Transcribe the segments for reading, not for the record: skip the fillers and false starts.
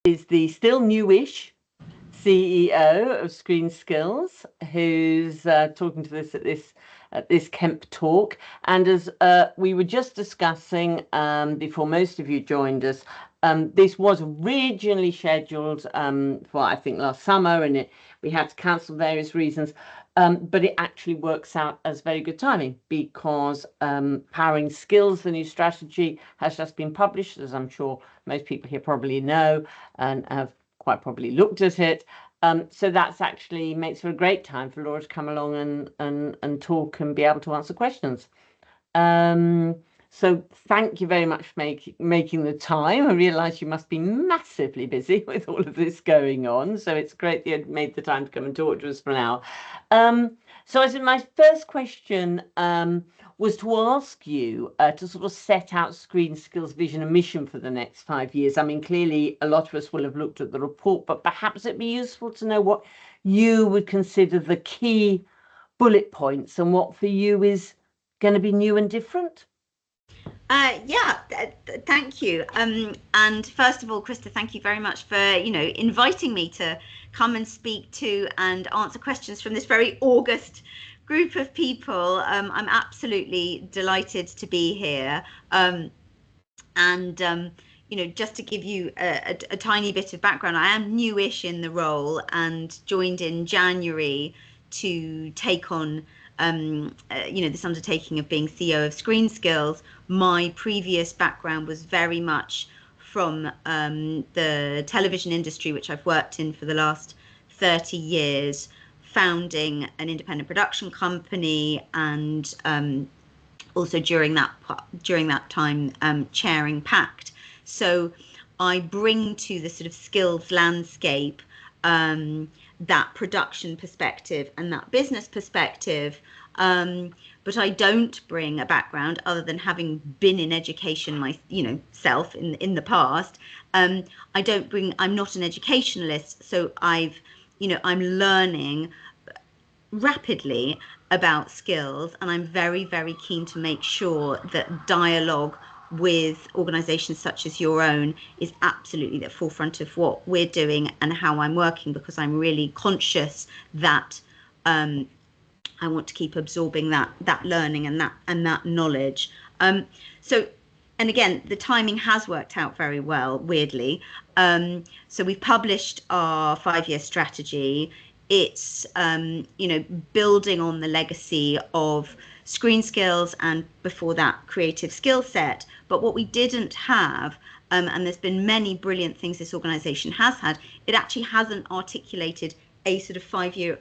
is the still newish CEO of ScreenSkills, who's talking to this at this CEMP talk. And as we were just discussing before most of you joined us, this was originally scheduled for, I think, last summer, and we had to cancel various reasons. But it actually works out as very good timing, because Powering Skills, the new strategy, has just been published, as I'm sure most people here probably know and have quite probably looked at it. So that's actually makes for a great time for Laura to come along and talk and be able to answer questions. So thank you very much for making the time. I realise you must be massively busy with all of this going on, so it's great that you made the time to come and talk to us for now. So I said my first question was to ask you to sort of set out ScreenSkills' vision and mission for the next 5 years. I mean, clearly a lot of us will have looked at the report, but perhaps it'd be useful to know what you would consider the key bullet points and what for you is going to be new and different. Thank you. And first of all, Krista, thank you very much for, inviting me to come and speak to and answer questions from this very august group of people. I'm absolutely delighted to be here. Just to give you a tiny bit of background, I am newish in the role and joined in January to take on this undertaking of being CEO of ScreenSkills. My previous background was very much from the television industry, which I've worked in for the last 30 years, founding an independent production company, and also during that time chairing Pact. So I bring to the sort of skills landscape that production perspective and that business perspective, but I don't bring a background other than having been in education myself in the past. I'm not an educationalist, so I'm learning rapidly about skills, and I'm very, very keen to make sure that dialogue with organizations such as your own is absolutely at the forefront of what we're doing and how I'm working, because I'm really conscious that I want to keep absorbing that learning and that knowledge. And again, the timing has worked out very well, weirdly. So we've published our 5-year strategy. It's building on the legacy of ScreenSkills and before that Creative Skill Set. But what we didn't have, and there's been many brilliant things this organization has had, it actually hasn't articulated a sort of 5-year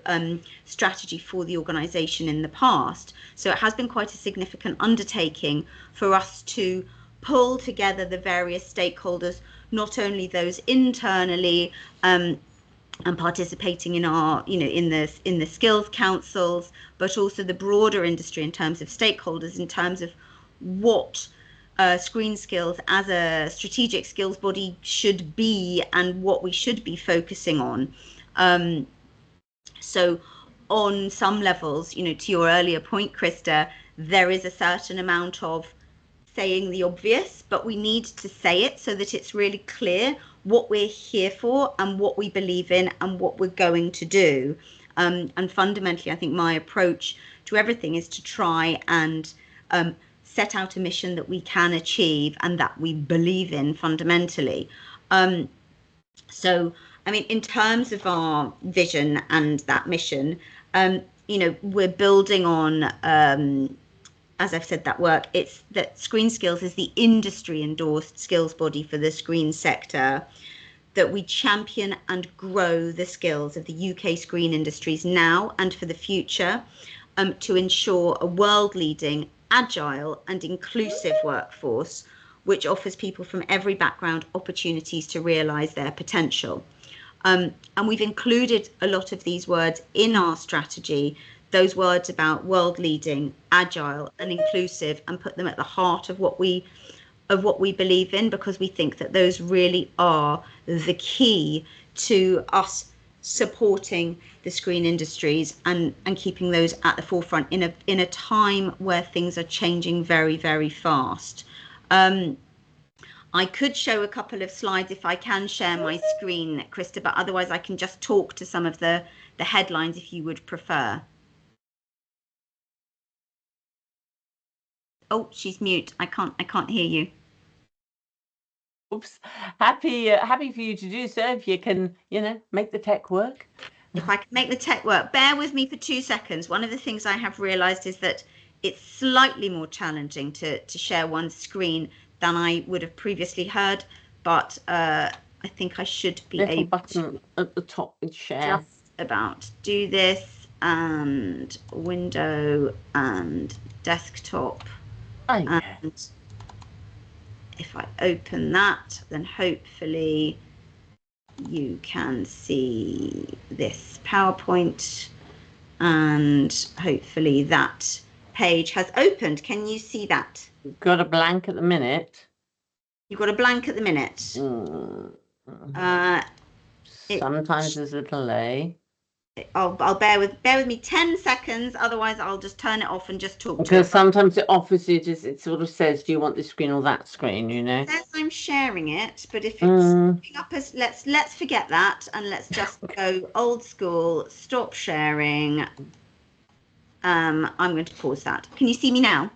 strategy for the organization in the past. So it has been quite a significant undertaking for us to pull together the various stakeholders, not only those internally and participating in our, in the skills councils, but also the broader industry in terms of stakeholders, in terms of what ScreenSkills as a strategic skills body should be and what we should be focusing on. So on some levels, to your earlier point, Krista, there is a certain amount of saying the obvious, but we need to say it so that it's really clear what we're here for and what we believe in and what we're going to do. And fundamentally, I think my approach to everything is to try and set out a mission that we can achieve and that we believe in fundamentally. So, I mean, in terms of our vision and that mission, we're building on, as I've said, that work. It's that ScreenSkills is the industry endorsed skills body for the screen sector, that we champion and grow the skills of the UK screen industries now and for the future, to ensure a world leading, agile and inclusive workforce, which offers people from every background opportunities to realise their potential. And we've included a lot of these words in our strategy, those words about world leading, agile and inclusive, and put them at the heart of what we believe in, because we think that those really are the key to us supporting the screen industries and keeping those at the forefront in a time where things are changing very, very fast. I could show a couple of slides if I can share my screen, Krista, but otherwise I can just talk to some of the headlines if you would prefer. Oh, she's mute. I can't hear you. Oops. Happy for you to do so if you can, make the tech work. If I can make the tech work, bear with me for 2 seconds. One of the things I have realized is that it's slightly more challenging to share one screen than I would have previously heard, but I think I should be Little able button to at the top and share. just about do this, and window and desktop. And if I open that, then hopefully you can see this PowerPoint, and hopefully that page has opened. Can you see that? You've got a blank at the minute. You've got a blank at the minute. Sometimes there's a delay. I'll bear with me 10 seconds, otherwise I'll just turn it off and just talk to you. Because sometimes it offers you, it sort of says, do you want this screen or that screen, It says I'm sharing it, but if it's coming up as, let's forget that, and let's just go old school, stop sharing. I'm going to pause that. Can you see me now?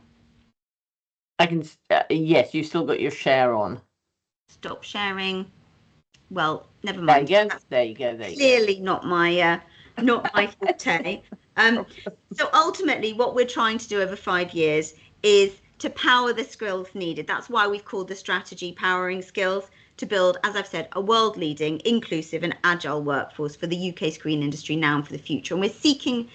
I can, yes, you've still got your share on. Stop sharing. Well, never mind. There you go. Clearly not my forte. So ultimately, what we're trying to do over 5 years is to power the skills needed. That's why we've called the strategy Powering Skills, to build, as I've said, a world-leading, inclusive and agile workforce for the UK screen industry now and for the future. And we're seeking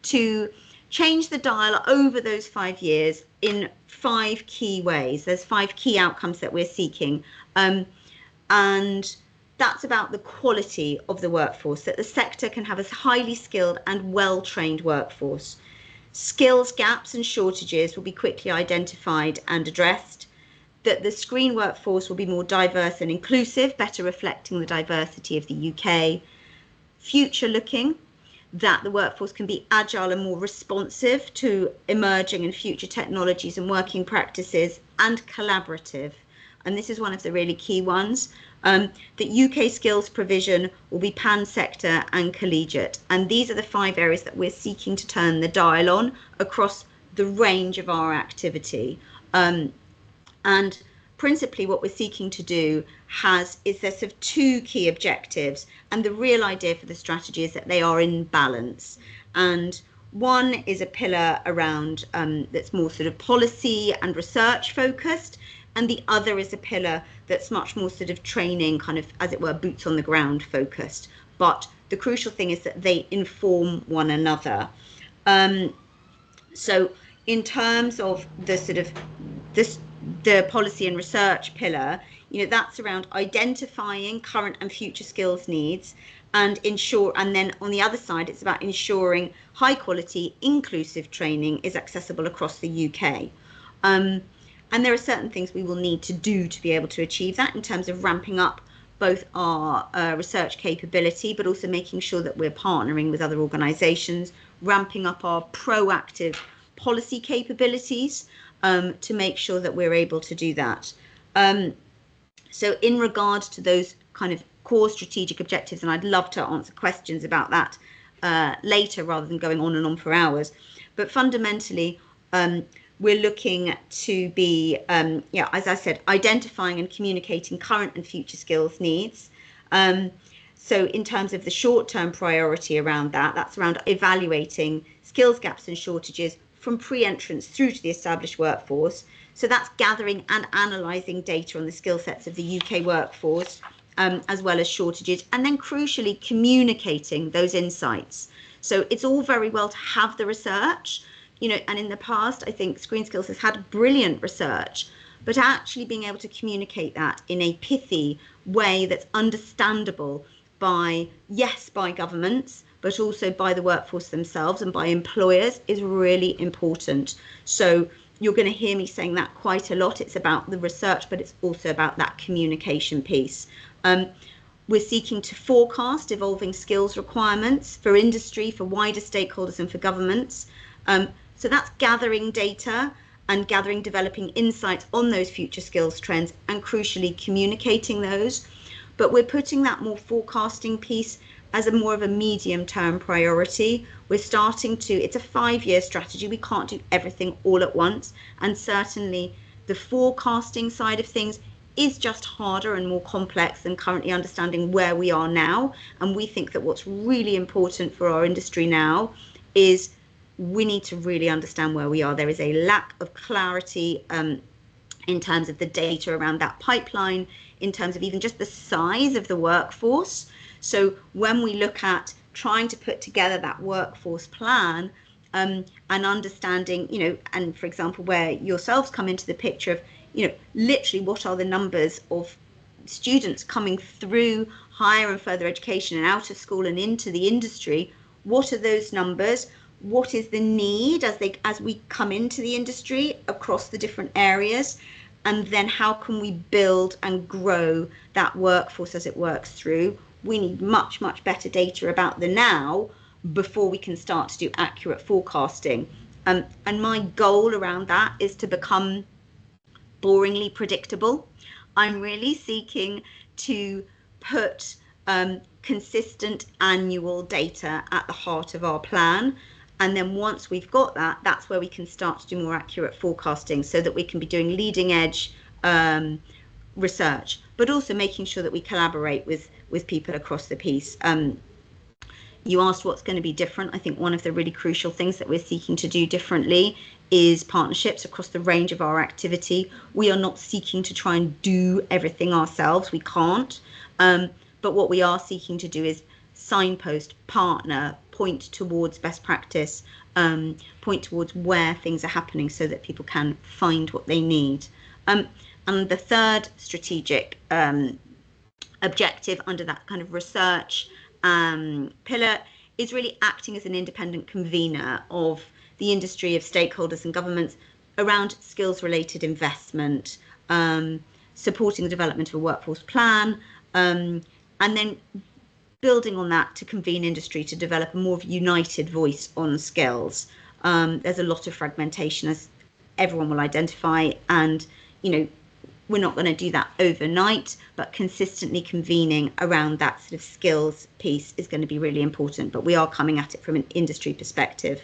to change the dial over those 5 years in 5 key ways. There's 5 key outcomes that we're seeking. And that's about the quality of the workforce, that the sector can have a highly skilled and well-trained workforce. Skills gaps and shortages will be quickly identified and addressed, that the screen workforce will be more diverse and inclusive, better reflecting the diversity of the UK. Future looking, that the workforce can be agile and more responsive to emerging and future technologies and working practices, and collaborative. And this is one of the really key ones. That UK skills provision will be pan-sector and collegiate. And these are the 5 areas that we're seeking to turn the dial on across the range of our activity. And principally what we're seeking to do is there's sort of 2 key objectives. And the real idea for the strategy is that they are in balance. And one is a pillar around that's more sort of policy and research focused. And the other is a pillar that's much more sort of training, kind of, as it were, boots on the ground focused. But the crucial thing is that they inform one another. So in terms of the sort of the policy and research pillar, that's around identifying current and future skills needs and then on the other side, it's about ensuring high quality, inclusive training is accessible across the UK. And there are certain things we will need to do to be able to achieve that in terms of ramping up both our research capability, but also making sure that we're partnering with other organisations, ramping up our proactive policy capabilities to make sure that we're able to do that. So in regard to those kind of core strategic objectives, and I'd love to answer questions about that later rather than going on and on for hours, but fundamentally, we're looking to be, as I said, identifying and communicating current and future skills needs. So in terms of the short-term priority around that's around evaluating skills gaps and shortages from pre-entrance through to the established workforce. So that's gathering and analysing data on the skill sets of the UK workforce, as well as shortages, and then crucially communicating those insights. So it's all very well to have the research, and in the past, I think ScreenSkills has had brilliant research, but actually being able to communicate that in a pithy way that's understandable by governments, but also by the workforce themselves and by employers is really important. So you're going to hear me saying that quite a lot. It's about the research, but it's also about that communication piece. We're seeking to forecast evolving skills requirements for industry, for wider stakeholders and for governments. So that's gathering data and gathering, developing insights on those future skills trends, and crucially communicating those. But we're putting that more forecasting piece as a more of a medium term priority. We're starting to, it's a 5-year strategy. We can't do everything all at once. And certainly the forecasting side of things is just harder and more complex than currently understanding where we are now. And we think that what's really important for our industry now is we need to really understand where we are. There is a lack of clarity in terms of the data around that pipeline, in terms of even just the size of the workforce. So when we look at trying to put together that workforce plan, and understanding, you know, and for example, where yourselves come into the picture of, you know, literally what are the numbers of students coming through higher and further education and out of school and into the industry, what are those numbers? What is the need as we come into the industry across the different areas? And then how can we build and grow that workforce as it works through? We need much, much better data about the now before we can start to do accurate forecasting. And my goal around that is to become boringly predictable. I'm really seeking to put consistent annual data at the heart of our plan. And then once we've got that, that's where we can start to do more accurate forecasting, so that we can be doing leading edge research, but also making sure that we collaborate with people across the piece. You asked what's going to be different. I think one of the really crucial things that we're seeking to do differently is partnerships across the range of our activity. We are not seeking to try and do everything ourselves. We can't. But what we are seeking to do is signpost, partner, point towards best practice, point towards where things are happening so that people can find what they need. And the third strategic objective under that kind of research pillar is really acting as an independent convener of the industry, of stakeholders and governments around skills related investment, supporting the development of a workforce plan, and then building on that to convene industry to develop a more united voice on skills. There's a lot of fragmentation, as everyone will identify, and you know, we're not going to do that overnight, but consistently convening around that sort of skills piece is going to be really important. But we are coming at it from an industry perspective.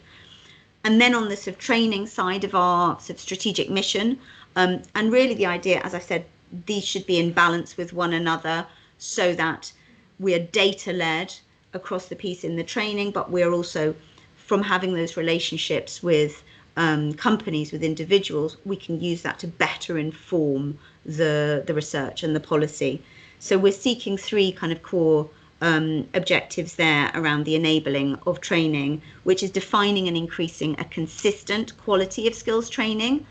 And then on the sort of training side of our sort of strategic mission, and really the idea, as I said, these should be in balance with one another, so that we are data led across the piece in the training, but we're also, from having those relationships with companies, with individuals, we can use that to better inform the research and the policy. So we're seeking 3 kind of core objectives there around the enabling of training, which is defining and increasing a consistent quality of skills training.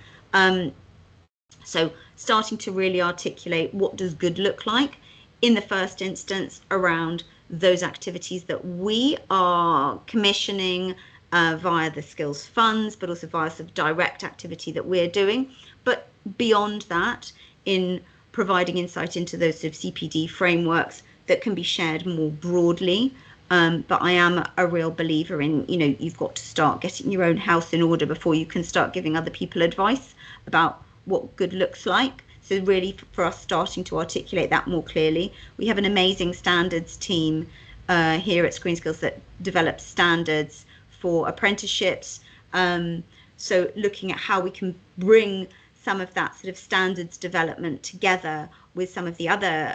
So starting to really articulate what does good look like in the first instance around those activities that we are commissioning via the skills funds, but also via sort of direct activity that we're doing. But beyond that, in providing insight into those sort of CPD frameworks that can be shared more broadly. But I am a real believer in, you know, you've got to start getting your own house in order before you can start giving other people advice about what good looks like. So really for us starting to articulate that more clearly. We have an amazing standards team here at ScreenSkills that develops standards for apprenticeships. So looking at how we can bring some of that sort of standards development together with some of the other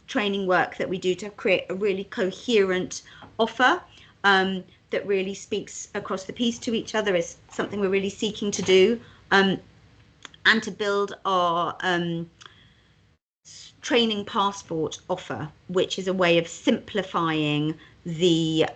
training work that we do to create a really coherent offer that really speaks across the piece to each other is something we're really seeking to do. And to build our training passport offer, which is a way of simplifying the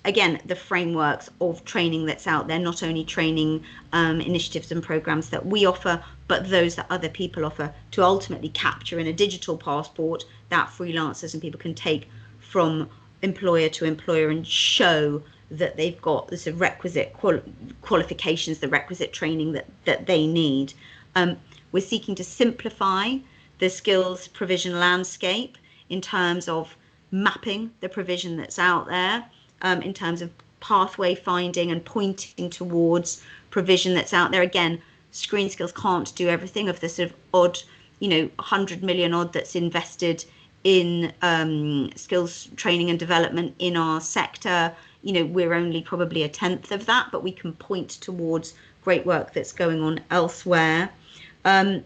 again, the frameworks of training that's out there, not only training initiatives and programs that we offer, but those that other people offer, to ultimately capture in a digital passport that freelancers and people can take from employer to employer and show that they've got the sort of requisite qualifications, the requisite training that they need. We're seeking to simplify the skills provision landscape in terms of mapping the provision that's out there, in terms of pathway finding and pointing towards provision that's out there. Again, ScreenSkills can't do everything. Of the sort of odd, 100 million odd that's invested in skills training and development in our sector, we're only probably a tenth of that, but we can point towards great work that's going on elsewhere. And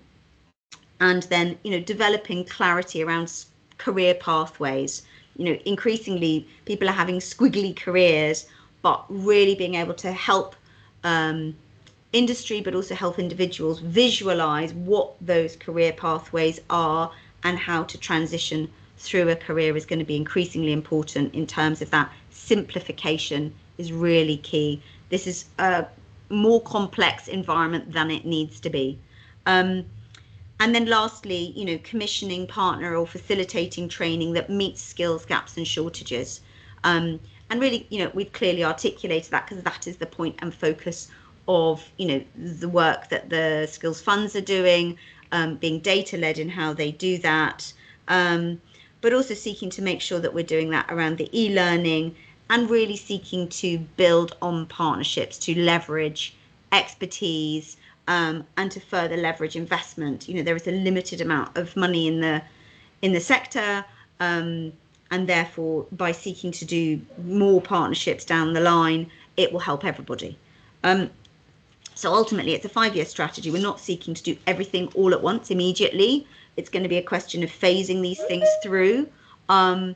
then, developing clarity around career pathways. Increasingly people are having squiggly careers, but really being able to help industry, but also help individuals visualize what those career pathways are and how to transition through a career is going to be increasingly important. In terms of that, simplification is really key. This is a more complex environment than it needs to be. And then lastly, commissioning, partner or facilitating training that meets skills gaps and shortages. And really, we've clearly articulated that, because that is the point and focus of, the work that the skills funds are doing, being data led in how they do that, but also seeking to make sure that we're doing that around the e-learning, and really seeking to build on partnerships to leverage expertise, and to further leverage investment. There is a limited amount of money in the sector, and therefore by seeking to do more partnerships down the line, it will help everybody. So ultimately it's a 5-year strategy. We're not seeking to do everything all at once immediately. It's going to be a question of phasing these things through. And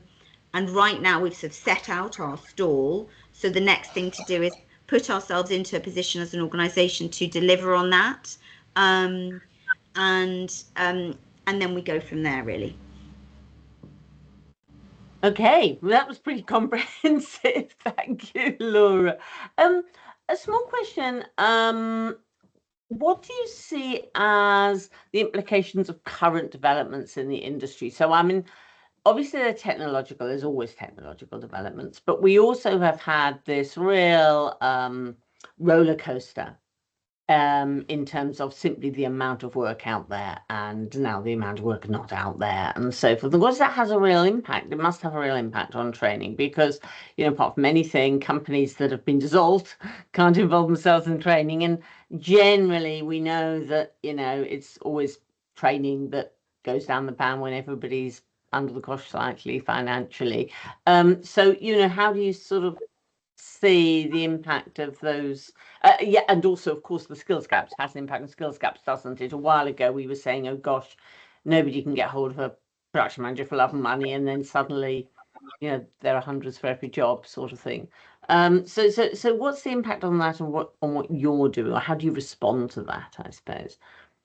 right now we've sort of set out our stall. So the next thing to do is put ourselves into a position as an organisation to deliver on that, and then we go from there, really. Okay, well, that was pretty comprehensive. Thank you, Laura. A small question. What do you see as the implications of current developments in the industry? So, I mean, obviously they're technological, there's always technological developments, but we also have had this real roller coaster in terms of simply the amount of work out there, and now the amount of work not out there, and so forth. Of course, that has a real impact. It must have a real impact on training, because, apart from anything, companies that have been dissolved can't involve themselves in training. And generally, we know that, it's always training that goes down the pan when everybody's under the cosh slightly financially. So, how do you sort of see the impact of those? And also, of course, the skills gaps has an impact on skills gaps, doesn't it? A while ago, we were saying, oh gosh, nobody can get hold of a production manager for love and money, and then suddenly, there are hundreds for every job, sort of thing. So what's the impact on that, and what you're doing, or how do you respond to that, I suppose?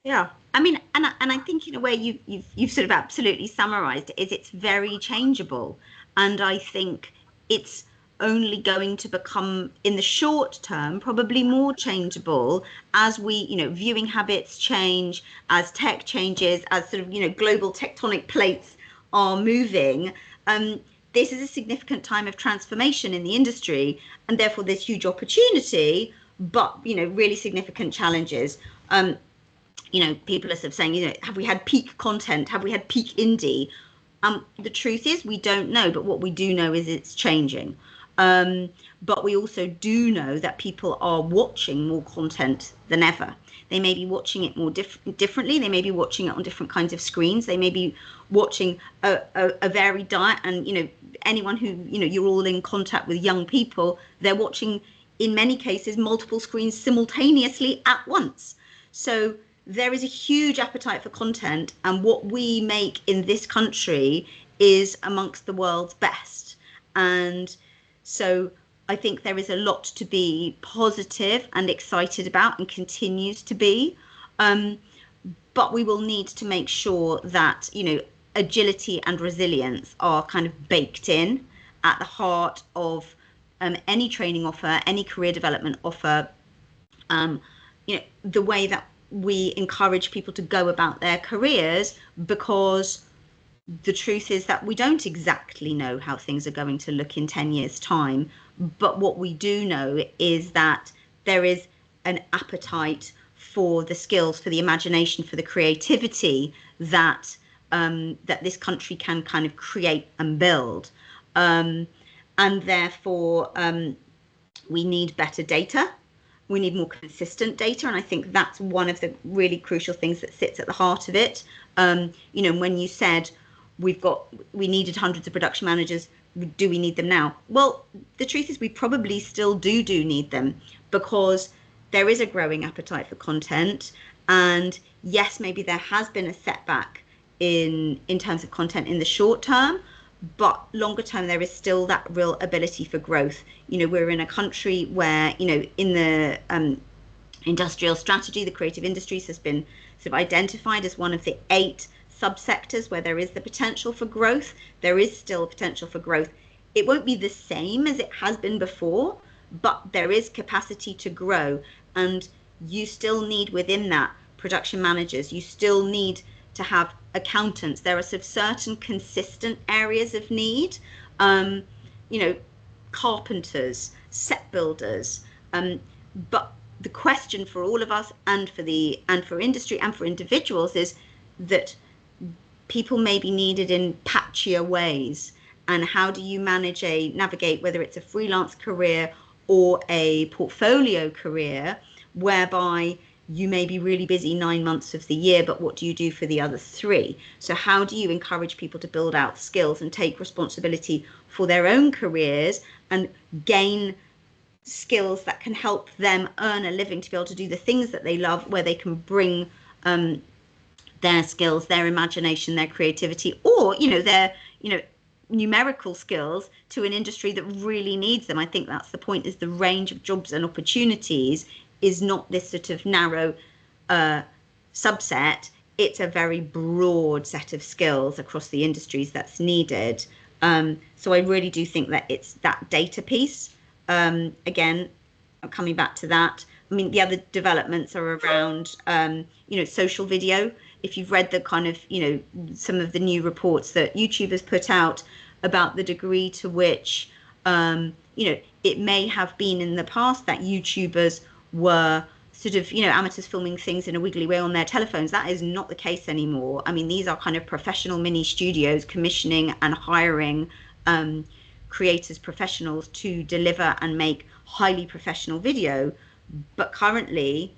Yeah, I mean, and I think in a way you've sort of absolutely summarised it, is it's very changeable, and I think it's only going to become, in the short term, probably more changeable as we, viewing habits change, as tech changes, as sort of, global tectonic plates are moving. This is a significant time of transformation in the industry, and therefore there's huge opportunity, but, really significant challenges. People are sort of saying, have we had peak content? Have we had peak indie? The truth is we don't know, but what we do know is it's changing. But we also do know that people are watching more content than ever. They may be watching it more differently. They may be watching it on different kinds of screens. They may be watching a varied diet. And, anyone who, you're all in contact with young people, they're watching, in many cases, multiple screens simultaneously at once. So there is a huge appetite for content, and what we make in this country is amongst the world's best. And so I think there is a lot to be positive and excited about, and continues to be. But we will need to make sure that, agility and resilience are kind of baked in at the heart of any training offer, any career development offer. The way that we encourage people to go about their careers, because the truth is that we don't exactly know how things are going to look in 10 years' time. But what we do know is that there is an appetite for the skills, for the imagination, for the creativity that that this country can kind of create and build. And therefore, we need better data. We need more consistent data, and I think that's one of the really crucial things that sits at the heart of it. You know, when you said we needed hundreds of production managers, do we need them now? Well, the truth is we probably still do need them, because there is a growing appetite for content. And yes, maybe there has been a setback in terms of content in the short term, but longer term there is still that real ability for growth. You know, we're in a country where, you know, in the industrial strategy, the creative industries has been sort of identified as one of the 8 subsectors where there is the potential for growth. There is still potential for growth. It won't be the same as it has been before, but there is capacity to grow, and you still need within that production managers. You still need to have accountants. There are sort of certain consistent areas of need, you know, carpenters, set builders, but the question for all of us, and for industry and for individuals, is that people may be needed in patchier ways. And how do you navigate, whether it's a freelance career or a portfolio career, whereby you may be really busy 9 months of the year, but what do you do for the other 3? So how do you encourage people to build out skills and take responsibility for their own careers and gain skills that can help them earn a living to be able to do the things that they love, where they can bring their skills, their imagination, their creativity, or, you know, their, you know, numerical skills to an industry that really needs them. I think that's the point, is the range of jobs and opportunities is not this sort of narrow subset. It's a very broad set of skills across the industries that's needed. So I really do think that it's that data piece. Again, coming back to that, I mean, the other developments are around, you know, social video. If you've read the kind of, you know, some of the new reports that YouTube has put out about the degree to which, you know, it may have been in the past that YouTubers were sort of, you know, amateurs filming things in a wiggly way on their telephones. That is not the case anymore. I mean, these are kind of professional mini studios commissioning and hiring creators, professionals to deliver and make highly professional video. But currently,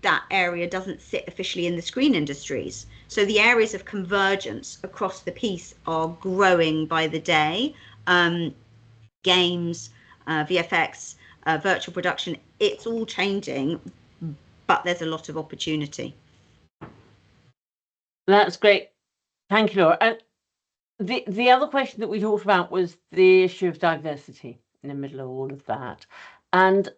that area doesn't sit officially in the screen industries. So the areas of convergence across the piece are growing by the day. Games, VFX, virtual production, it's all changing, but there's a lot of opportunity. That's great. Thank you, Laura. And the other question that we talked about was the issue of diversity in the middle of all of that. And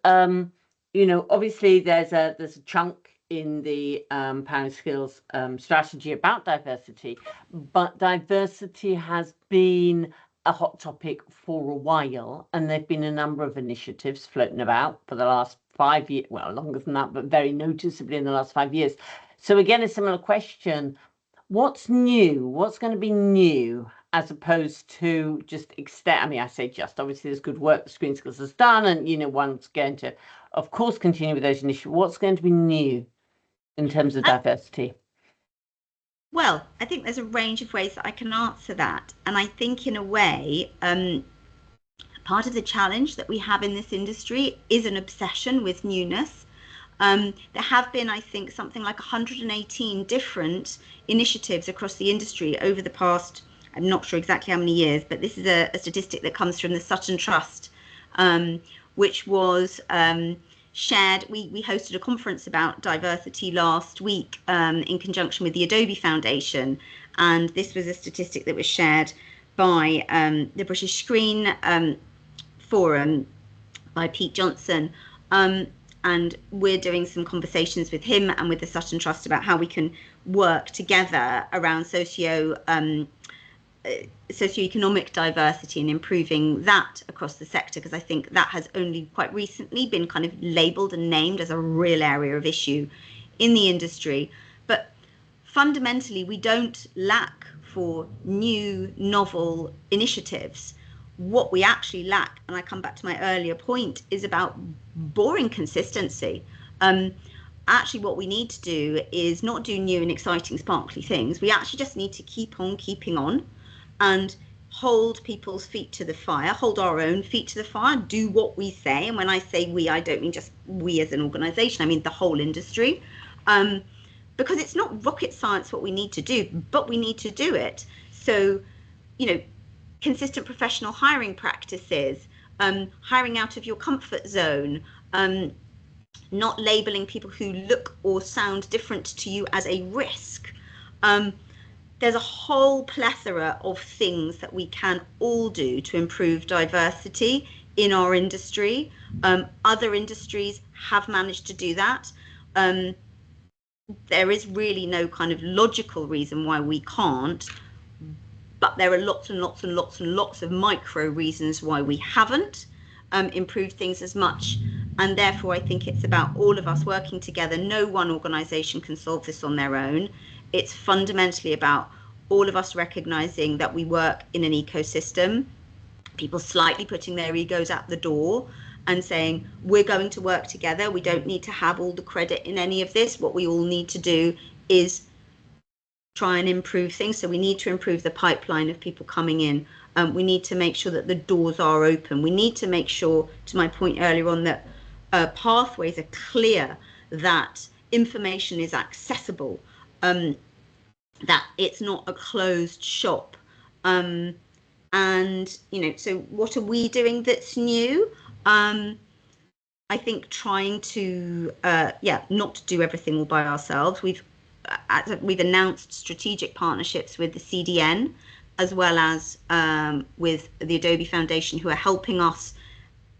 you know, obviously there's a chunk in the Power Skills strategy about diversity, but diversity has been a hot topic for a while, and there've been a number of initiatives floating about for the last 5 years, well, longer than that, but very noticeably in the last 5 years. So again, a similar question: what's new? What's going to be new, as opposed to just extend? I mean, I say just, obviously there's good work that ScreenSkills has done, and, you know, one's going to, of course, continue with those initiatives. What's going to be new in terms of diversity? Well, I think there's a range of ways that I can answer that. And I think, in a way, part of the challenge that we have in this industry is an obsession with newness. There have been, I think, something like 118 different initiatives across the industry over the past, I'm not sure exactly how many years, but this is a statistic that comes from the Sutton Trust, which was shared. We hosted a conference about diversity last week in conjunction with the Adobe Foundation, and this was a statistic that was shared by the British Screen Forum by Pete Johnson, and we're doing some conversations with him and with the Sutton Trust about how we can work together around socioeconomic diversity and improving that across the sector, because I think that has only quite recently been kind of labelled and named as a real area of issue in the industry. But fundamentally, we don't lack for new, novel initiatives. What we actually lack, and I come back to my earlier point, is about boring consistency. Actually, what we need to do is not do new and exciting, sparkly things. We actually just need to keep on keeping on. And hold people's feet to the fire, hold our own feet to the fire, do what we say. And when I say we, I don't mean just we as an organisation, I mean the whole industry. Because it's not rocket science what we need to do, but we need to do it. So, consistent professional hiring practices, hiring out of your comfort zone, not labelling people who look or sound different to you as a risk. There's a whole plethora of things that we can all do to improve diversity in our industry. Other industries have managed to do that. There is really no kind of logical reason why we can't, but there are lots and lots and lots and lots of micro reasons why we haven't improved things as much. And therefore, I think it's about all of us working together. No one organisation can solve this on their own. It's fundamentally about all of us recognising that we work in an ecosystem, people slightly putting their egos out the door and saying, we're going to work together. We don't need to have all the credit in any of this. What we all need to do is try and improve things. So we need to improve the pipeline of people coming in. We need to make sure that the doors are open. We need to make sure, to my point earlier on, that pathways are clear, that information is accessible, that it's not a closed shop. And, so what are we doing that's new? I think trying to, not do everything all by ourselves. We've announced strategic partnerships with the CDN, as well as with the Adobe Foundation, who are helping us,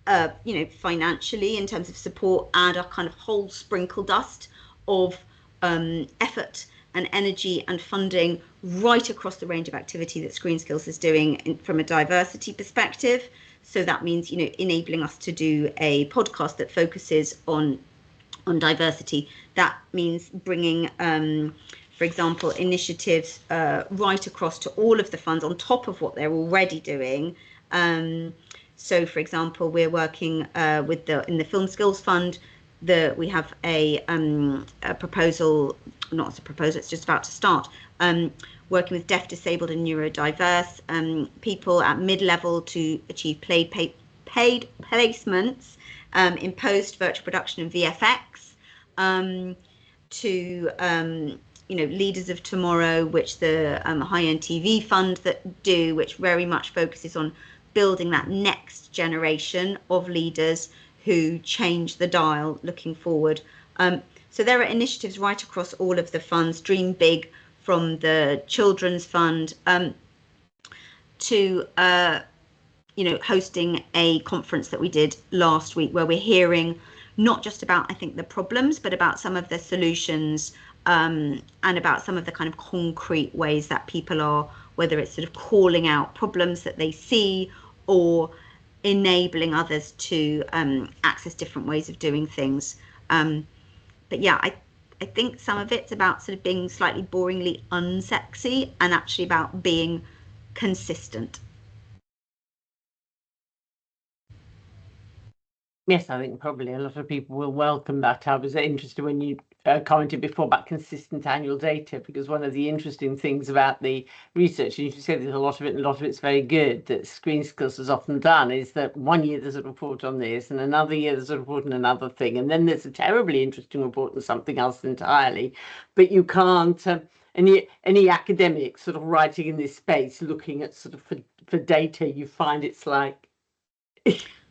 financially in terms of support, and a kind of whole sprinkle dust of effort and energy and funding right across the range of activity that ScreenSkills is doing from a diversity perspective. So that means, enabling us to do a podcast that focuses on diversity. That means bringing, for example, initiatives right across to all of the funds on top of what they're already doing. So, for example, we're working in the Film Skills Fund. We have a proposal, not as a proposal, it's just about to start, working with deaf, disabled and neurodiverse people at mid-level to achieve paid placements in post, virtual production and VFX, to Leaders of Tomorrow, which the high-end TV fund which very much focuses on building that next generation of leaders who change the dial looking forward. So there are initiatives right across all of the funds. Dream Big from the Children's Fund, to hosting a conference that we did last week, where we're hearing not just about, I think, the problems, but about some of the solutions, and about some of the kind of concrete ways that people are, whether it's sort of calling out problems that they see or enabling others to access different ways of doing things. But yeah, I think some of it's about sort of being slightly boringly unsexy and actually about being consistent. Yes, I think probably a lot of people will welcome that. I was interested when you commented before about consistent annual data, because one of the interesting things about the research, and you should say there's a lot of it, and a lot of it's very good, that ScreenSkills has often done, is that one year there's a report on this, and another year there's a report on another thing, and then there's a terribly interesting report on something else entirely. But you can't, any academic sort of writing in this space, looking at sort of for data, you find it's like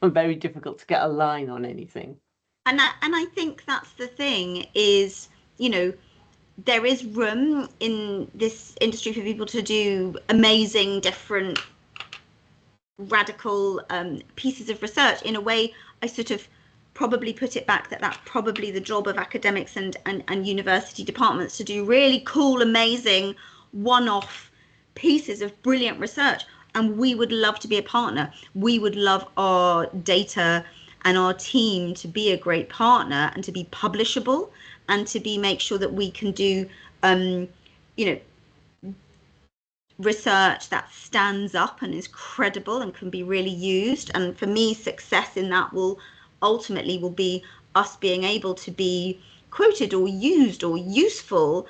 very difficult to get a line on anything. And I think that's the thing is, there is room in this industry for people to do amazing, different, radical pieces of research. In a way, I sort of probably put it back that that's probably the job of academics and university departments, to do really cool, amazing, one-off pieces of brilliant research. And we would love to be a partner. We would love our data and our team to be a great partner and to be publishable, and to make sure that we can do, research that stands up and is credible and can be really used. And for me, success in that will ultimately be us being able to be quoted or used or useful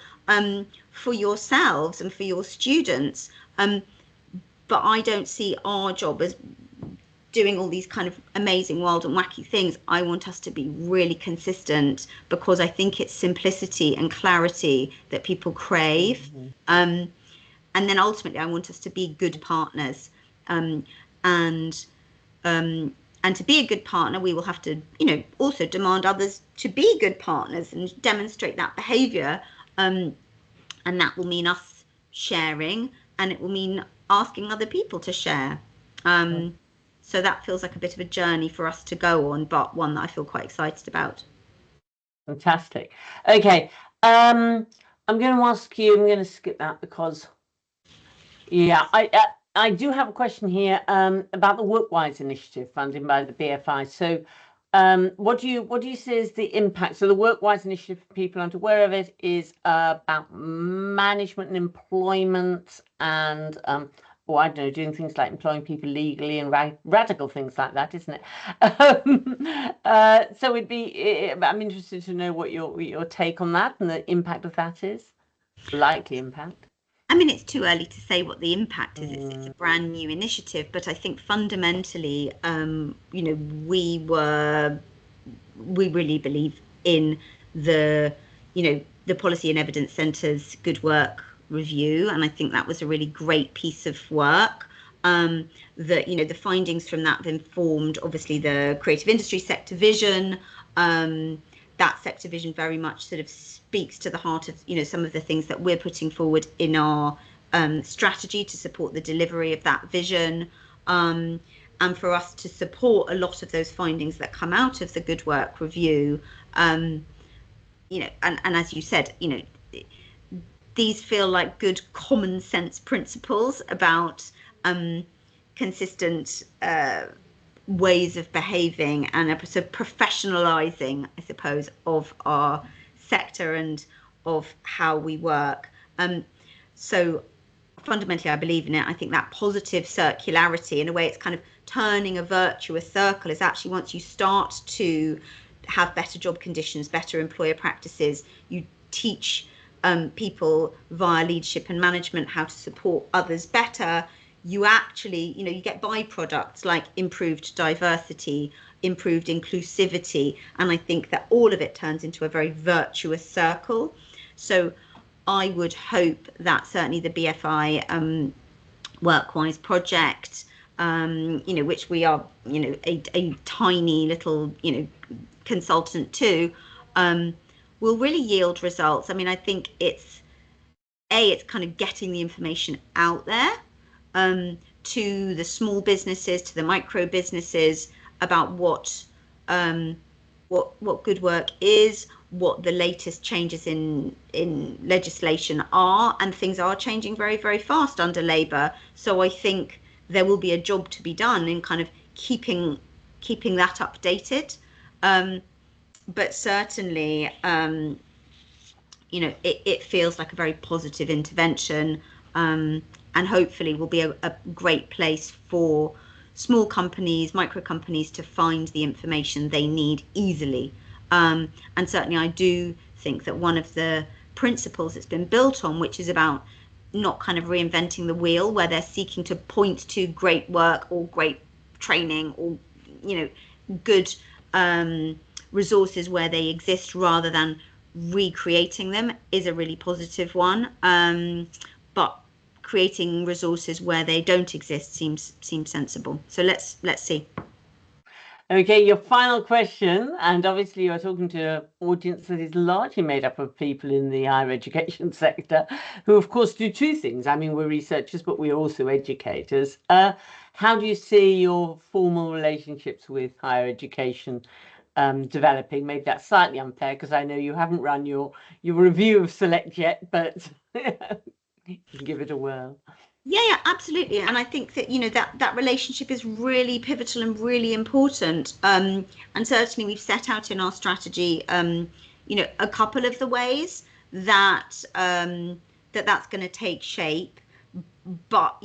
for yourselves and for your students. but I don't see our job as doing all these kind of amazing, wild and wacky things. I want us to be really consistent, because I think it's simplicity and clarity that people crave. And then ultimately I want us to be good partners. And to be a good partner, we will have to, also demand others to be good partners and demonstrate that behavior. And that will mean us sharing, and it will mean asking other people to share. So that feels like a bit of a journey for us to go on, but one that I feel quite excited about. Fantastic. Okay. I'm going to ask you, I'm going to skip that because, yeah, I do have a question here about the WorkWise initiative funded by the BFI. So what do you see as the impact? So the WorkWise initiative, for people aren't aware of it, is about management and employment and I don't know, doing things like employing people legally and radical things like that, isn't it? So I'm interested to know what your take on that and the impact of that is, likely impact. I mean, it's too early to say what the impact is. It's a brand new initiative, but I think fundamentally, we really believe in the Policy and Evidence Centre's Good Work review, and I think that was a really great piece of work. The findings from that have informed, obviously, the creative industry sector vision. That sector vision very much sort of speaks to the heart of some of the things that we're putting forward in our strategy to support the delivery of that vision, and for us to support a lot of those findings that come out of the Good Work review. And as you said, these feel like good common sense principles about consistent ways of behaving and a sort of professionalizing, I suppose, of our sector and of how we work. So fundamentally, I believe in it. I think that positive circularity, in a way, it's kind of turning a virtuous circle, is actually once you start to have better job conditions, better employer practices, you teach people via leadership and management how to support others better. You actually, you get byproducts like improved diversity, improved inclusivity, and I think that all of it turns into a very virtuous circle. So I would hope that certainly the BFI WorkWise project, which we are, a tiny little, consultant to, will really yield results. I mean, I think it's kind of getting the information out there to the small businesses, to the micro businesses, about what good work is, what the latest changes in legislation are, and things are changing very, very fast under Labour. So I think there will be a job to be done in kind of keeping that updated. But certainly, it feels like a very positive intervention, and hopefully will be a great place for small companies, micro companies, to find the information they need easily. And certainly I do think that one of the principles it's been built on, which is about not kind of reinventing the wheel, where they're seeking to point to great work or great training or, good resources where they exist rather than recreating them, is a really positive one. But creating resources where they don't exist seems sensible. So let's see. Okay, your final question, and obviously you're talking to an audience that is largely made up of people in the higher education sector, who of course do two things. I mean, we're researchers, but we're also educators. How do you see your formal relationships with higher education developing? Maybe that's slightly unfair because I know you haven't run your review of Select yet, but you can give it a whirl. Yeah, absolutely. And I think that, that relationship is really pivotal and really important. And certainly we've set out in our strategy, a couple of the ways that that's going to take shape. But,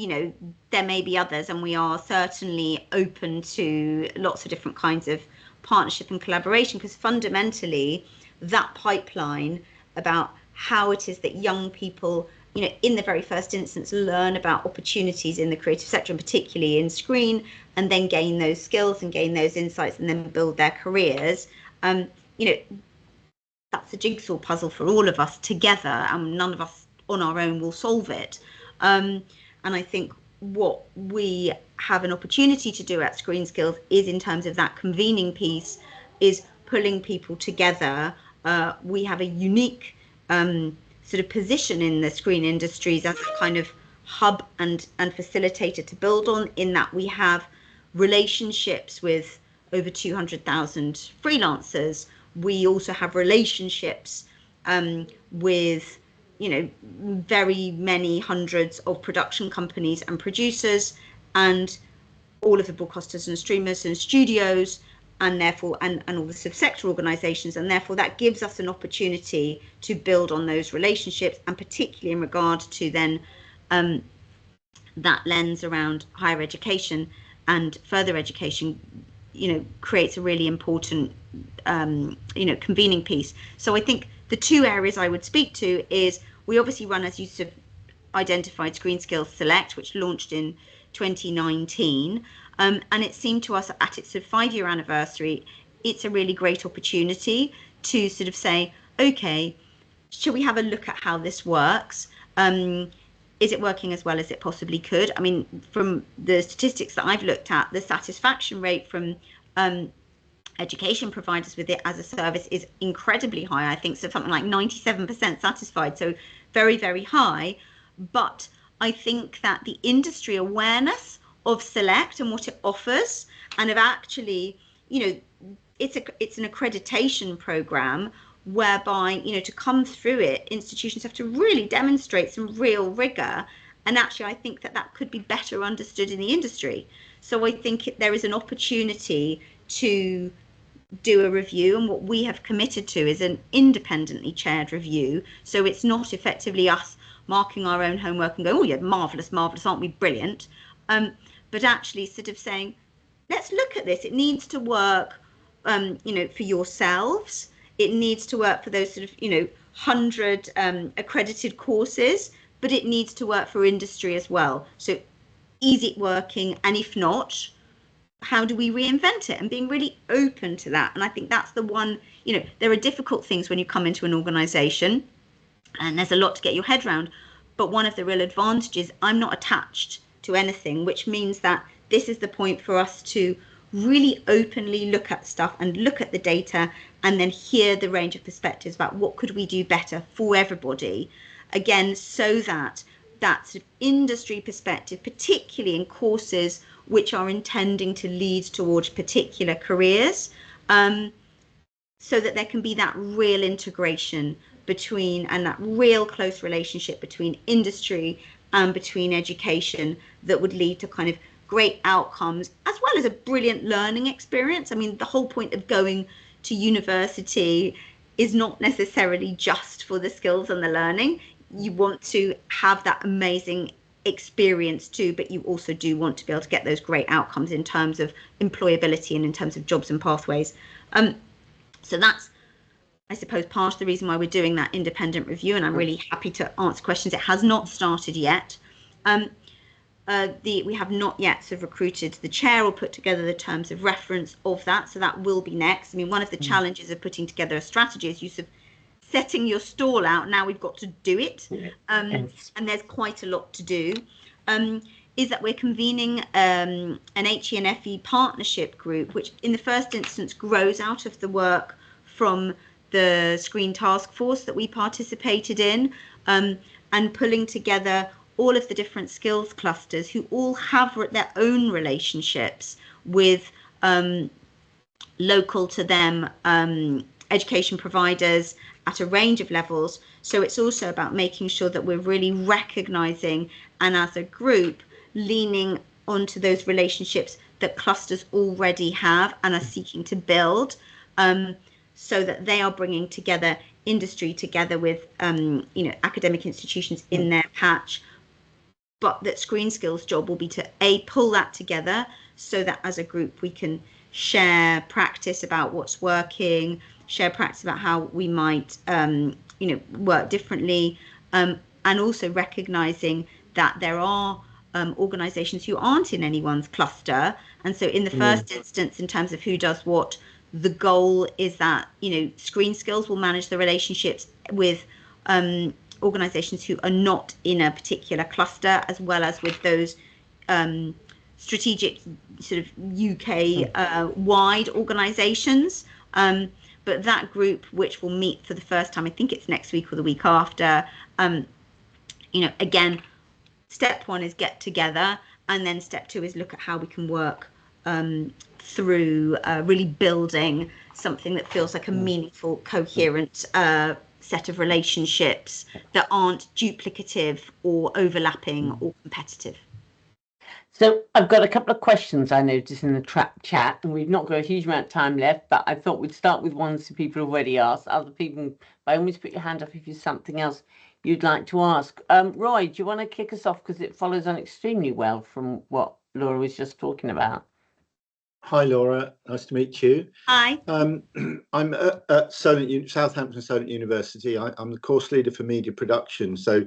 there may be others, and we are certainly open to lots of different kinds of partnership and collaboration, because fundamentally that pipeline about how it is that young people in the very first instance, learn about opportunities in the creative sector, and particularly in screen, and then gain those skills and gain those insights and then build their careers. That's a jigsaw puzzle for all of us together, and none of us on our own will solve it. And I think what we have an opportunity to do at ScreenSkills is, in terms of that convening piece, is pulling people together. We have a unique sort of position in the screen industries as a kind of hub and facilitator to build on, in that we have relationships with over 200,000 freelancers. We also have relationships with very many hundreds of production companies and producers, and all of the broadcasters and streamers and studios, and therefore and all the subsector organizations, and therefore that gives us an opportunity to build on those relationships, and particularly in regard to then that lens around higher education and further education, creates a really important convening piece. So I think the two areas I would speak to is, we obviously run, as you sort of identified, ScreenSkills Select, which launched in 2019. And it seemed to us at its sort of 5-year anniversary, it's a really great opportunity to sort of say, okay, should we have a look at how this works? Is it working as well as it possibly could? I mean, from the statistics that I've looked at, the satisfaction rate from education providers with it as a service is incredibly high. I think so, something like 97% satisfied, so very, very high. But I think that the industry awareness of Select and what it offers, and of actually, it's an accreditation program whereby, to come through it, institutions have to really demonstrate some real rigor. And actually, I think that could be better understood in the industry. So I think there is an opportunity to do a review, and what we have committed to is an independently chaired review. So it's not effectively us marking our own homework and going, oh yeah, marvelous, aren't we brilliant? But actually sort of saying, let's look at this. It needs to work, for yourselves. It needs to work for those sort of, 100 accredited courses, but it needs to work for industry as well. So is it working? And if not, how do we reinvent it? And being really open to that. And I think that's the one, there are difficult things when you come into an organization, and there's a lot to get your head around. But one of the real advantages, I'm not attached to anything, which means that this is the point for us to really openly look at stuff and look at the data, and then hear the range of perspectives about what could we do better for everybody. Again, so that sort of industry perspective, particularly in courses which are intending to lead towards particular careers, so that there can be that real integration between, and that real close relationship between industry and between education, that would lead to kind of great outcomes, as well as a brilliant learning experience. I mean, the whole point of going to university is not necessarily just for the skills and the learning. You want to have that amazing experience too, but you also do want to be able to get those great outcomes in terms of employability and in terms of jobs and pathways. So that's, I suppose, part of the reason why we're doing that independent review, and I'm really happy to answer questions. It has not started yet. We have not yet sort of recruited the chair or put together the terms of reference of that, so that will be next. I mean, one of the challenges of putting together a strategy is you sort of setting your stall out. Now we've got to do it, and there's quite a lot to do. Is that we're convening an HE and FE partnership group, which in the first instance grows out of the work from the Screen Task Force that we participated in, and pulling together all of the different skills clusters who all have their own relationships with local to them education providers at a range of levels. So it's also about making sure that we're really recognizing, and as a group, leaning onto those relationships that clusters already have and are seeking to build, so that they are bringing together industry together with academic institutions in their patch. But that ScreenSkills' job will be to pull that together, so that as a group we can share practice about what's working, share practice about how we might work differently, and also recognizing that there are organizations who aren't in anyone's cluster. And so in the first instance, in terms of who does what, the goal is that, ScreenSkills will manage the relationships with organizations who are not in a particular cluster, as well as with those strategic sort of UK wide organizations. But that group, which will meet for the first time, I think it's next week or the week after, again, step one is get together, and then step two is look at how we can work through really building something that feels like a meaningful, coherent set of relationships that aren't duplicative or overlapping or competitive. So I've got a couple of questions I noticed in the chat, and we've not got a huge amount of time left, but I thought we'd start with ones that people have already asked. Other people, by all means, put your hand up if there's something else you'd like to ask. Roy, do you want to kick us off, because it follows on extremely well from what Laura was just talking about? Hi, Laura. Nice to meet you. Hi. I'm at Southampton Solent University. I'm the course leader for media production. So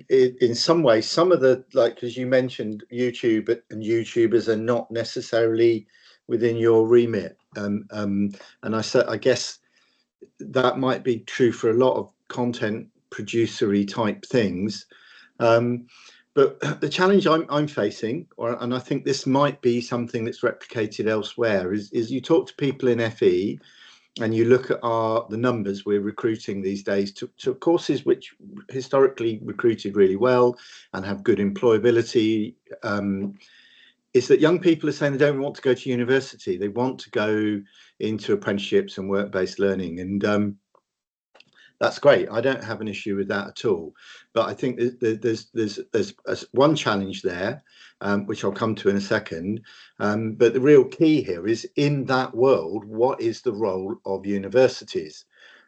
in some ways, some of the, like, as you mentioned, YouTube and YouTubers are not necessarily within your remit. And I guess that might be true for a lot of content producery type things. But the challenge I'm facing, and I think this might be something that's replicated elsewhere, is you talk to people in FE and you look at the numbers we're recruiting these days to courses which historically recruited really well and have good employability, is that young people are saying they don't want to go to university. They want to go into apprenticeships and work-based learning. And that's great. I don't have an issue with that at all. But I think there's one challenge there, which I'll come to in a second. But the real key here is, in that world, what is the role of universities?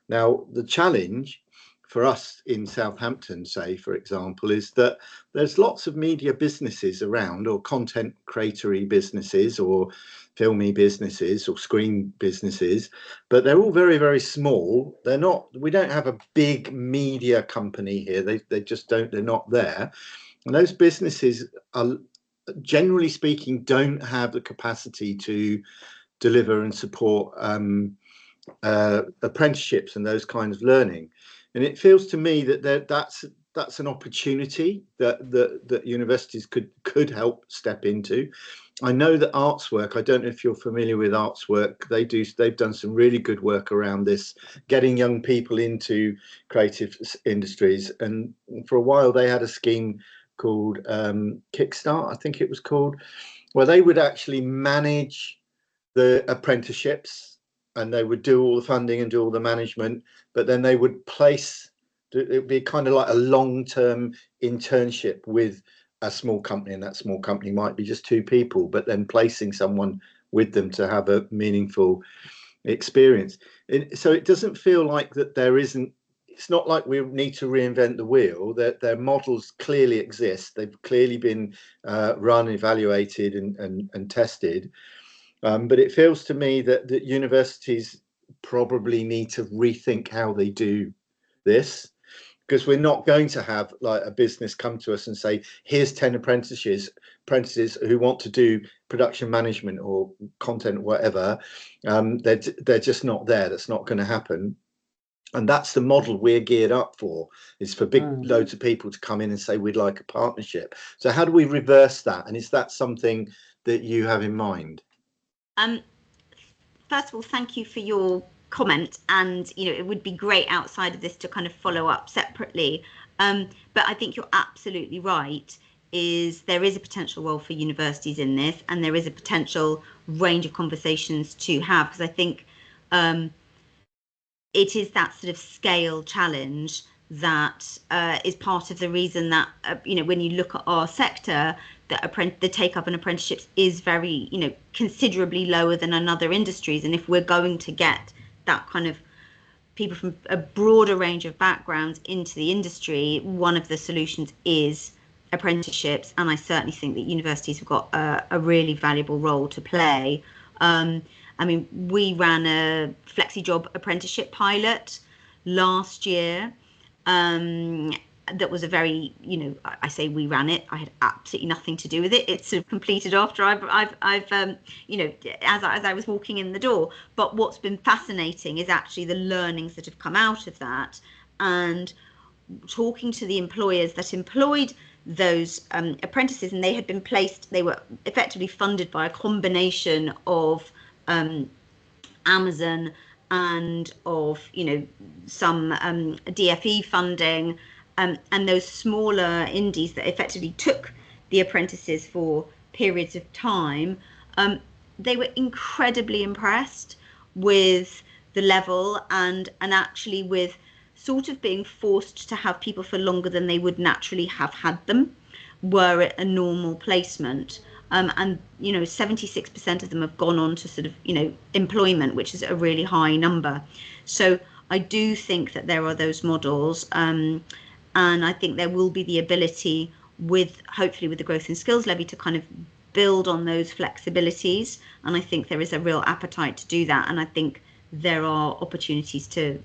Now, the challenge for us in Southampton, say, for example, is that there's lots of media businesses around, or content creatory businesses, or filmy businesses, or screen businesses, but they're all very, very small. We don't have a big media company here. They just don't, they're not there. And those businesses are, generally speaking, don't have the capacity to deliver and support apprenticeships and those kinds of learning. And it feels to me that that's an opportunity that universities could help step into. I know that Artswork, I don't know if you're familiar with Artswork, they've done some really good work around this, getting young people into creative industries. And for a while they had a scheme called Kickstart, I think it was called, where they would actually manage the apprenticeships, and they would do all the funding and do all the management, but then they would place, it would be kind of like a long-term internship with a small company, and that small company might be just 2 people, but then placing someone with them to have a meaningful experience. So it doesn't feel like that it's not like we need to reinvent the wheel. Their models clearly exist. They've clearly been run, evaluated and tested. But it feels to me that universities probably need to rethink how they do this, because we're not going to have like a business come to us and say, here's 10 apprentices who want to do production management or content, whatever. They're just not there. That's not going to happen. And that's the model we're geared up for, is for big loads of people to come in and say, we'd like a partnership. So how do we reverse that? And is that something that you have in mind? First of all, thank you for your comment, and it would be great outside of this to kind of follow up separately, but I think you're absolutely right. There is a potential role for universities in this, and there is a potential range of conversations to have, because I think it is that sort of scale challenge that is part of the reason that when you look at our sector, the take up in apprenticeships is very considerably lower than in other industries. And if we're going to get that kind of people from a broader range of backgrounds into the industry, one of the solutions is apprenticeships, and I certainly think that universities have got a really valuable role to play. I mean, we ran a flexi job apprenticeship pilot last year, that was a very, I say we ran it. I had absolutely nothing to do with it. It's sort of completed after I've as I was walking in the door. But what's been fascinating is actually the learnings that have come out of that, and talking to the employers that employed those apprentices, and they were effectively funded by a combination of Amazon and of some DFE funding, and those smaller indies that effectively took the apprentices for periods of time. They were incredibly impressed with the level, and actually with sort of being forced to have people for longer than they would naturally have had them were it a normal placement. And 76% of them have gone on to sort of employment, which is a really high number. So I do think that there are those models, and I think there will be the ability, hopefully with the growth in skills levy, to kind of build on those flexibilities. And I think there is a real appetite to do that, and I think there are opportunities to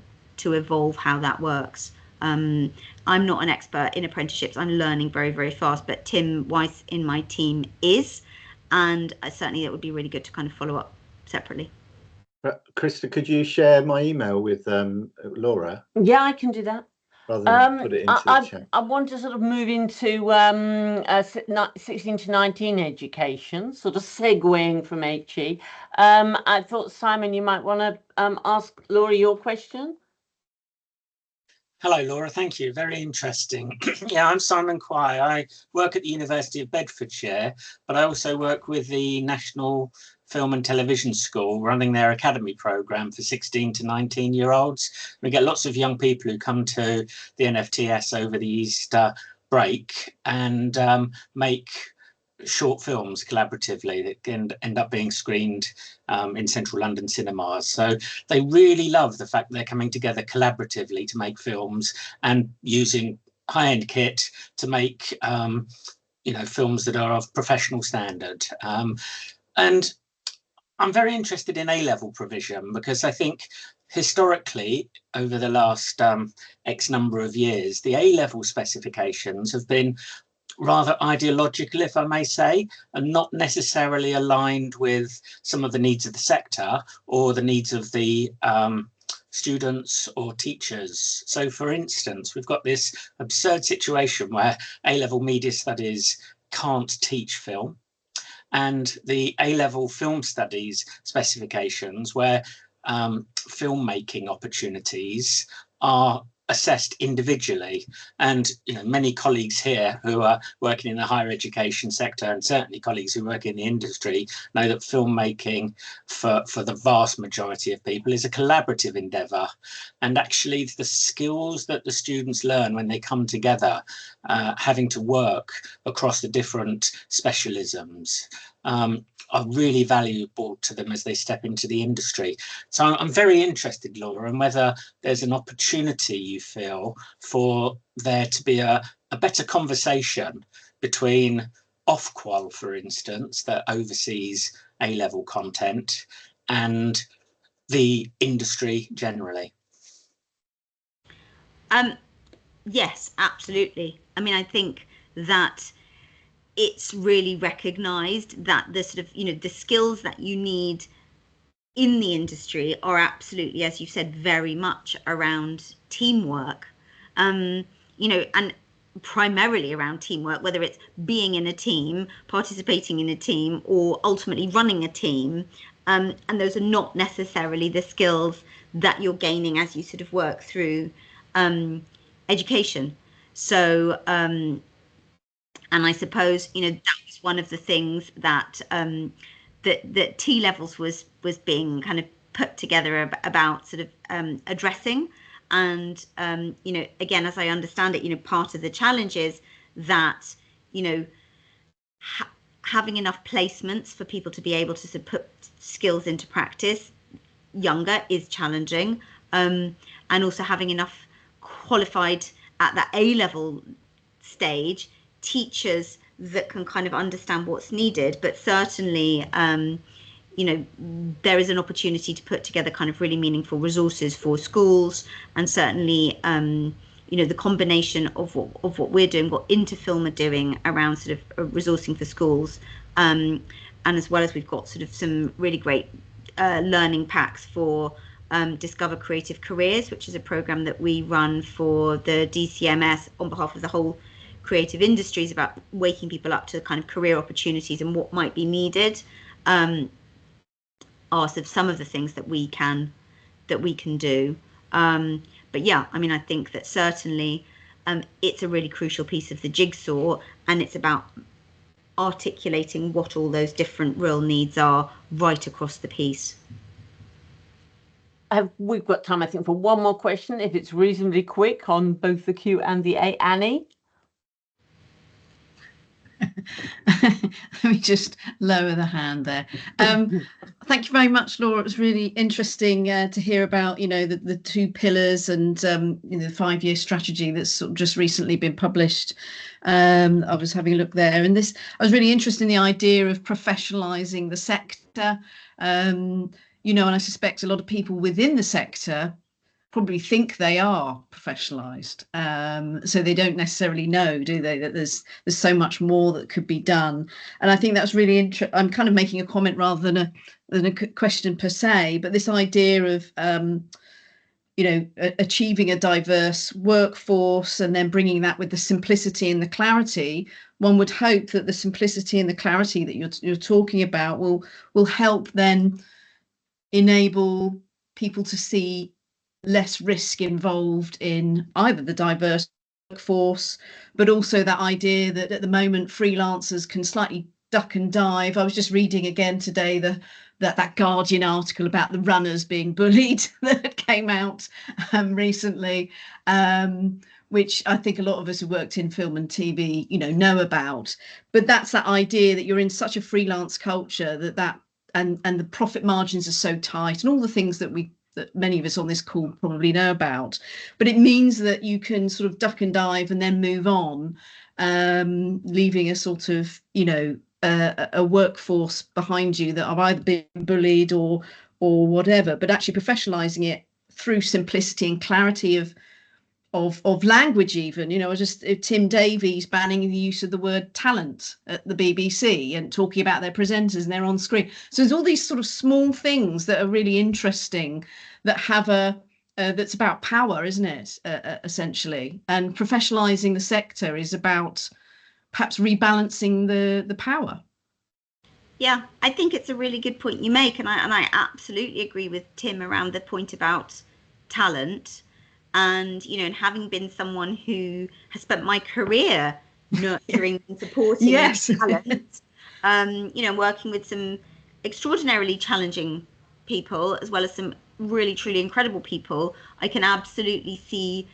evolve how that works. I'm not an expert in apprenticeships. I'm learning very, very fast, but Tim Weiss in my team is, and certainly it would be really good to kind of follow up separately. Krista, could you share my email with Laura? Yeah, I can do that. Rather than put it into the chat. I want to sort of move into 16 to 19 education, sort of segueing from HE. I thought, Simon, you might want to ask Laura your question. Hello, Laura. Thank you. Very interesting. Yeah, I'm Simon Quay. I work at the University of Bedfordshire, but I also work with the National Film and Television School, running their academy programme for 16 to 19-year-olds. We get lots of young people who come to the NFTS over the Easter break and make short films collaboratively that can end up being screened in central London cinemas. So they really love the fact they're coming together collaboratively to make films and using high-end kit to make films that are of professional standard. And I'm very interested in A-level provision, because I think historically, over the last X number of years, the A-level specifications have been rather ideological, if I may say, and not necessarily aligned with some of the needs of the sector or the needs of the students or teachers. So, for instance, we've got this absurd situation where A-level media studies can't teach film, and the A-level film studies specifications, where filmmaking opportunities are assessed individually. And many colleagues here who are working in the higher education sector, and certainly colleagues who work in the industry, know that filmmaking for the vast majority of people is a collaborative endeavour. And actually the skills that the students learn when they come together, having to work across the different specialisms, are really valuable to them as they step into the industry. So I'm very interested, Laura, in whether there's an opportunity, you feel, for there to be a better conversation between Ofqual, for instance, that oversees A-level content, and the industry generally. Yes, absolutely. I mean, I think that it's really recognised that the sort of, the skills that you need in the industry are absolutely, as you said, very much around teamwork, and primarily around teamwork, whether it's being in a team, participating in a team, or ultimately running a team. And those are not necessarily the skills that you're gaining as you sort of work through education. So, and I suppose, that was one of the things that that T-levels was being kind of put together about sort of addressing. And, again, as I understand it, part of the challenge is that, having enough placements for people to be able to sort of put skills into practice younger is challenging. And also having enough qualified at that A-level stage teachers that can kind of understand what's needed. But certainly, there is an opportunity to put together kind of really meaningful resources for schools, and certainly the combination of what we're doing, what Interfilm are doing around sort of resourcing for schools, and as well as we've got sort of some really great learning packs for Discover Creative Careers, which is a program that we run for the DCMS on behalf of the whole creative industries, about waking people up to kind of career opportunities and what might be needed. Are sort of some of the things that we can do. But yeah, I mean, I think that certainly it's a really crucial piece of the jigsaw, and it's about articulating what all those different real needs are right across the piece. We've got time, I think, for one more question, if it's reasonably quick, on both the Q and the A. Annie? Let me just lower the hand there. Thank you very much, Laura. It was really interesting to hear about, the 2 pillars and, the 5-year strategy that's sort of just recently been published. I was having a look there, and I was really interested in the idea of professionalising the sector. And I suspect a lot of people within the sector probably think they are professionalized, so they don't necessarily know, do they, that there's so much more that could be done. And I think that's really interesting. I'm kind of making a comment rather than a question per se, but this idea of achieving a diverse workforce and then bringing that with the simplicity and the clarity. One would hope that the simplicity and the clarity that you're talking about will help then enable people to see less risk involved in either the diverse workforce, but also that idea that at the moment freelancers can slightly duck and dive. I was just reading again today that Guardian article about the runners being bullied that came out recently, which I think a lot of us who worked in film and TV, know about. But that's that idea that you're in such a freelance culture that and the profit margins are so tight, and all the things that many of us on this call probably know about. But it means that you can sort of duck and dive and then move on, leaving a sort of, a workforce behind you that have either been bullied or whatever, but actually professionalizing it through simplicity and clarity of language even. Just Tim Davies banning the use of the word talent at the BBC and talking about their presenters and they're on screen. So there's all these sort of small things that are really interesting that have that's about power, isn't it, essentially? And professionalizing the sector is about perhaps rebalancing the power. Yeah, I think it's a really good point you make, and I absolutely agree with Tim around the point about talent. And and having been someone who has spent my career nurturing and supporting yes. talent, working with some extraordinarily challenging people as well as some really truly incredible people, I can absolutely see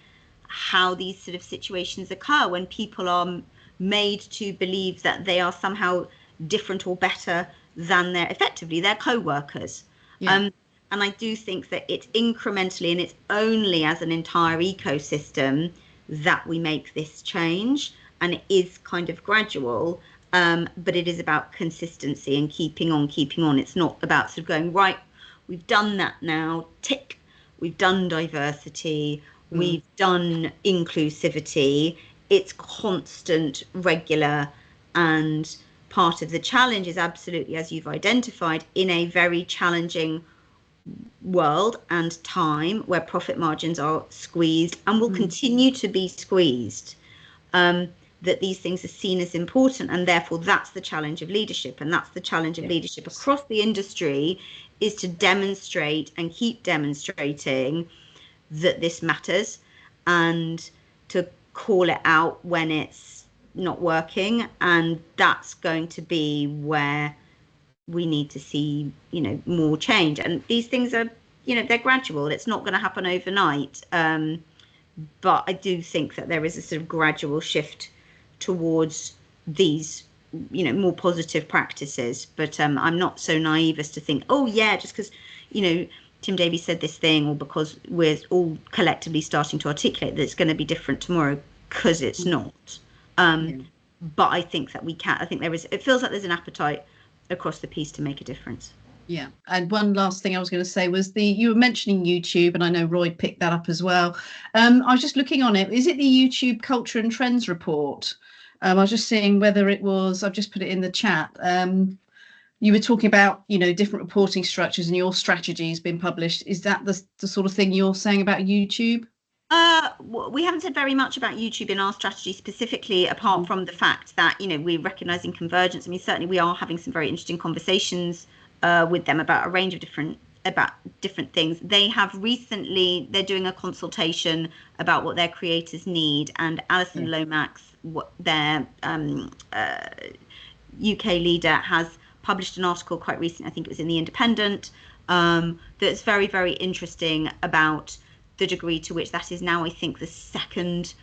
how these sort of situations occur when people are made to believe that they are somehow different or better than their co-workers. Yeah. And I do think that it's incrementally, and it's only as an entire ecosystem that we make this change. And it is kind of gradual, but it is about consistency and keeping on. It's not about sort of going, right, we've done that now, tick, we've done diversity, we've done inclusivity. It's constant, regular, and part of the challenge is absolutely, as you've identified, in a very challenging world and time where profit margins are squeezed and will continue to be squeezed, that these things are seen as important, and therefore that's the challenge of leadership, and that's the challenge of leadership across the industry, is to demonstrate and keep demonstrating that this matters and to call it out when it's not working. And that's going to be where we need to see, more change. And these things are, they're gradual. It's not going to happen overnight. But I do think that there is a sort of gradual shift towards these, more positive practices. But I'm not so naive as to think, oh yeah, just because, Tim Davies said this thing, or because we're all collectively starting to articulate that it's going to be different tomorrow, because it's not. But I think that we can. I think it feels like there's an appetite across the piece to make a difference. Yeah, and one last thing I was going to say was you were mentioning YouTube, and I know Roy picked that up as well. I was just looking on it. Is it the YouTube Culture and Trends report? I was just seeing whether it was. I've just put it in the chat. You were talking about, you know, different reporting structures and your strategies being published. Is that the sort of thing you're saying about YouTube? We haven't said very much about YouTube in our strategy specifically, apart from the fact that, you know, we're recognizing convergence. I mean, certainly we are having some very interesting conversations with them about a range of different things. They have recently, they're doing a consultation about what their creators need, and Alison Lomax, their UK leader, has published an article quite recently, I think it was in The Independent, that's very, very interesting about the degree to which that is now, I think, the second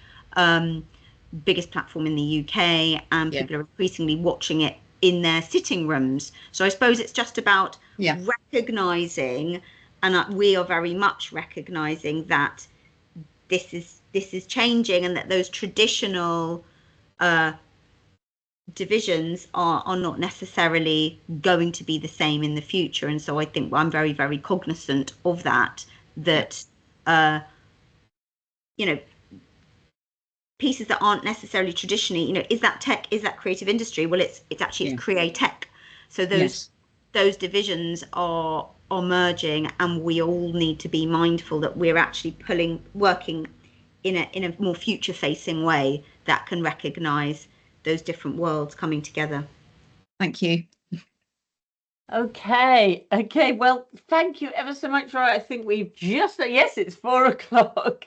biggest platform in the UK, and people are increasingly watching it in their sitting rooms. So I suppose it's just about recognizing, and we are very much recognizing that this is changing, and that those traditional divisions are not necessarily going to be the same in the future. And so I think I'm very, very cognizant of that you know, pieces that aren't necessarily traditionally, you know, is that tech, is that creative industry? Well, it's actually it's create tech. So those divisions are merging, and we all need to be mindful that we're actually working in a more future facing way that can recognize those different worlds coming together. Thank you. Okay. Well, thank you ever so much, Roy. I think we've just, yes, it's 4 o'clock.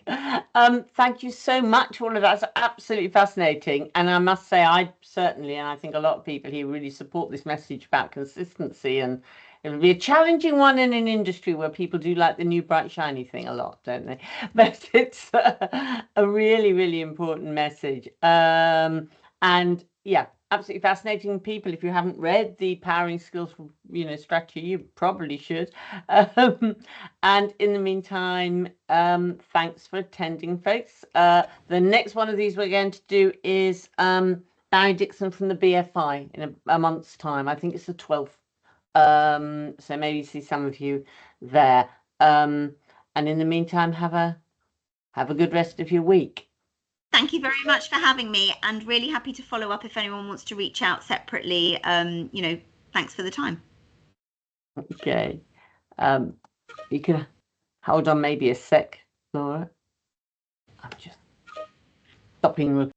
Thank you so much. All of that's absolutely fascinating. And I must say, I certainly, and I think a lot of people here really support this message about consistency. And it'll be a challenging one in an industry where people do like the new bright shiny thing a lot, don't they? But it's a really, really important message. And yeah, absolutely fascinating. People, if you haven't read the Powering Skills, strategy, you probably should. And in the meantime, thanks for attending, folks. The next one of these we're going to do is Barry Dixon from the BFI in a month's time. I think it's the 12th. So maybe see some of you there. And in the meantime, have a good rest of your week. Thank you very much for having me, and really happy to follow up if anyone wants to reach out separately. Thanks for the time. Okay. You can hold on maybe a sec, Laura. I'm just stopping